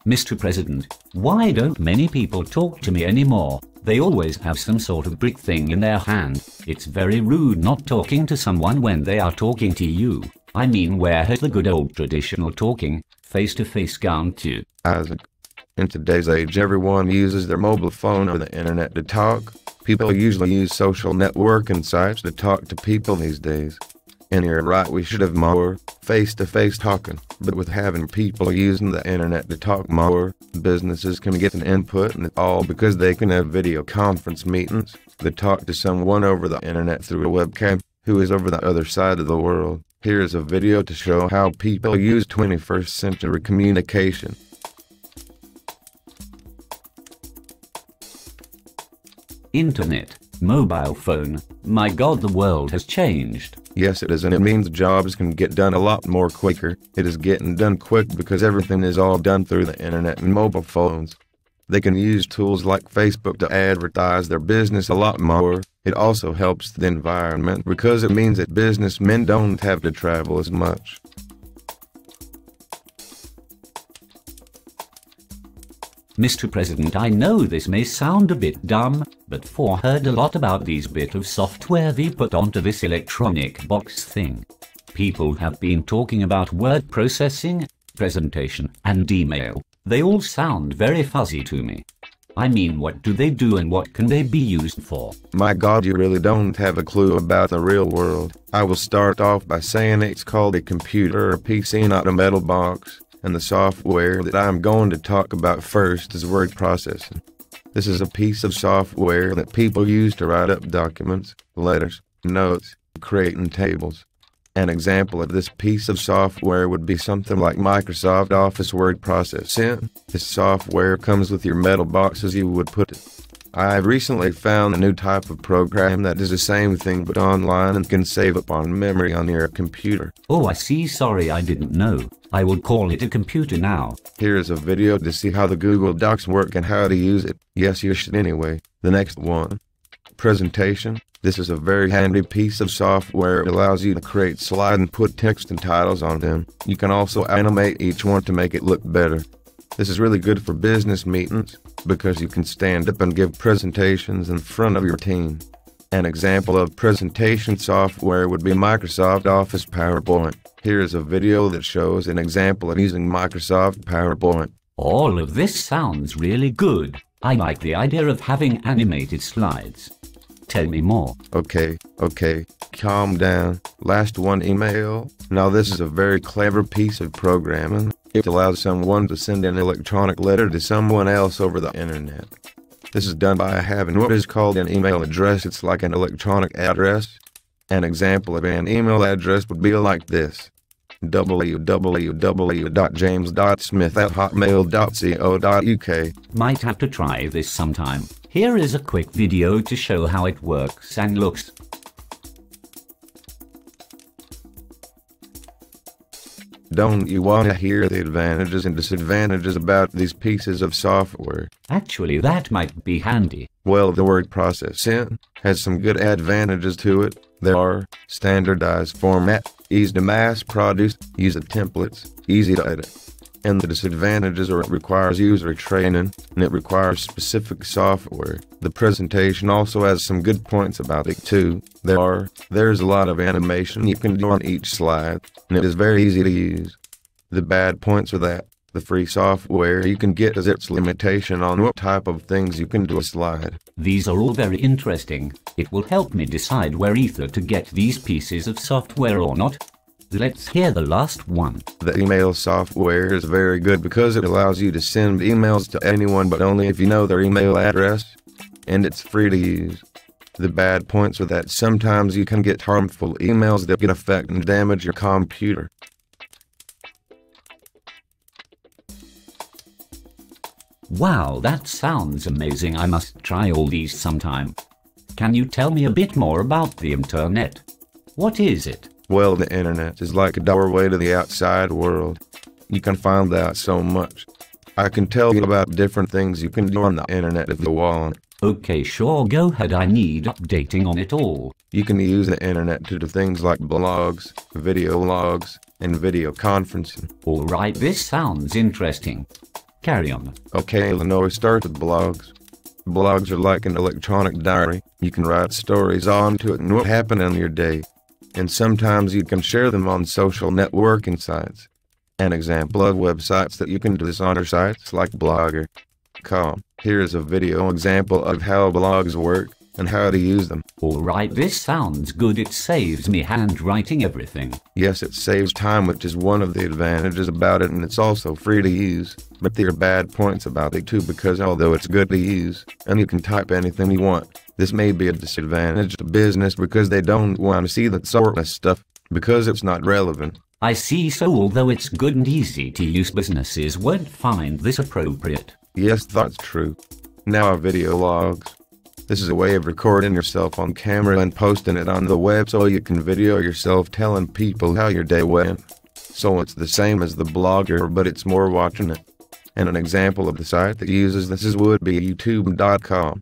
Mr. President, why don't many people talk to me anymore? They always have some sort of brick thing in their hand. It's very rude not talking to someone when they are talking to you. I mean, where has the good old traditional talking, face-to-face gone to? Isaac, in today's age, everyone uses their mobile phone or the internet to talk. People usually use social networking sites to talk to people these days. And you're right, we should have more face-to-face talking. But with having people using the internet to talk more, businesses can get an input, and it's all because they can have video conference meetings. They talk to someone over the internet through a webcam who is over the other side of the world. Here is a video to show how people use 21st century communication. Internet, mobile phone. My God, the world has changed. Yes, it is, and it means jobs can get done a lot more quicker. It is getting done quick because everything is all done through the internet and mobile phones. They can use tools like Facebook to advertise their business a lot more. It also helps the environment because it means that businessmen don't have to travel as much. Mr. President, I know this may sound a bit dumb, but I've heard a lot about these bit of software they put onto this electronic box thing. People have been talking about word processing, presentation, and email. They all sound very fuzzy to me. I mean, what do they do and what can they be used for? My God, you really don't have a clue about the real world. I will start off by saying it's called a computer or PC, not a metal box. And the software that I'm going to talk about first is word processing. This is a piece of software that people use to write up documents, letters, notes, creating tables. An example of this piece of software would be something like Microsoft Office Word Processing. This software comes with your metal box, as you would put it. I've recently found a new type of program that is the same thing but online and can save up on memory on your computer. Oh, I see. Sorry, I didn't know. I would call it a computer now. Here is a video to see how the Google Docs work and how to use it. Yes, you should anyway. The next one. Presentation. This is a very handy piece of software. It allows you to create slides and put text and titles on them. You can also animate each one to make it look better. This is really good for business meetings because you can stand up and give presentations in front of your team. An example of presentation software would be Microsoft Office PowerPoint. Here is a video that shows an example of using Microsoft PowerPoint. All of this sounds really good. I like the idea of having animated slides. Tell me more. Okay, calm down. Last one, email. Now this is a very clever piece of programming. It allows someone to send an electronic letter to someone else over the internet. This is done by having what is called an email address. It's like an electronic address. An example of an email address would be like this: www.james.smith@hotmail.co.uk. Might have to try this sometime. Here is a quick video to show how it works and looks. Don't you want to hear the advantages and disadvantages about these pieces of software? Actually, that might be handy. Well, the word processing has some good advantages to it. There are standardized format, easy to mass produce, use of templates, easy to edit. And the disadvantages are it requires user training and it requires specific software. The presentation also has some good points about it too. There's a lot of animation you can do on each slide, and it is very easy to use. The bad points are that the free software you can get has its limitation on what type of things you can do a slide. These are all very interesting. It will help me decide where either to get these pieces of software or not. Let's hear the last one. The email software is very good because it allows you to send emails to anyone, but only if you know their email address, and it's free to use. The bad points are that sometimes you can get harmful emails that can affect and damage your computer. Wow, that sounds amazing. I must try all these sometime. Can you tell me a bit more about the internet? What is it? Well, the internet is like a doorway to the outside world. You can find out so much. I can tell you about different things you can do on the internet if you want. Okay, sure, go ahead. I need updating on it all. You can use the internet to do things like blogs, video logs, and video conferencing. Alright, this sounds interesting. Carry on. Okay, Illinois, start with blogs. Blogs are like an electronic diary. You can write stories onto it and what happened in your day. And sometimes you can share them on social networking sites. An example of websites that you can do this on are sites like Blogger.com. Here is a video example of how blogs work and how to use them. Alright, this sounds good. It saves me handwriting everything. Yes, it saves time, which is one of the advantages about it, and it's also free to use. But there are bad points about it too, because although it's good to use, and you can type anything you want, this may be a disadvantage to business because they don't want to see that sort of stuff, because it's not relevant. I see, so although it's good and easy to use, businesses won't find this appropriate. Yes, that's true. Now our video logs. This is a way of recording yourself on camera and posting it on the web so you can video yourself telling people how your day went. So it's the same as the blogger, but it's more watching it. And an example of the site that uses this would be youtube.com.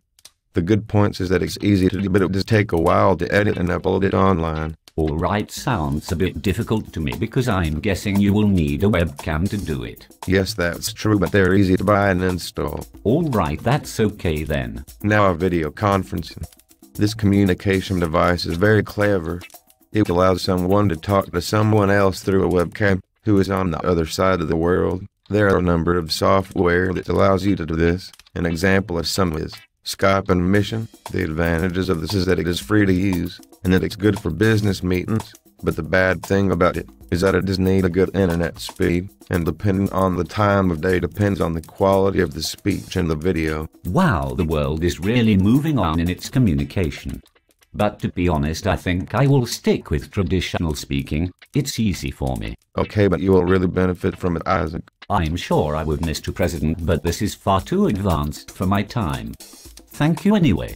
The good points is that it's easy to do, but it does take a while to edit and upload it online. Alright, sounds a bit difficult to me because I'm guessing you will need a webcam to do it. Yes, that's true, but they're easy to buy and install. Alright, that's okay then. Now our video conferencing. This communication device is very clever. It allows someone to talk to someone else through a webcam who is on the other side of the world. There are a number of software that allows you to do this. An example of some is Skype and Mission. The advantages of this is that it is free to use, and that it's good for business meetings, but the bad thing about it is that it does need a good internet speed, and depending on the time of day depends on the quality of the speech and the video. Wow, the world is really moving on in its communication. But to be honest, I think I will stick with traditional speaking. It's easy for me. Okay, but you will really benefit from it, Isaac. I'm sure I would, Mr. President, but this is far too advanced for my time. Thank you anyway.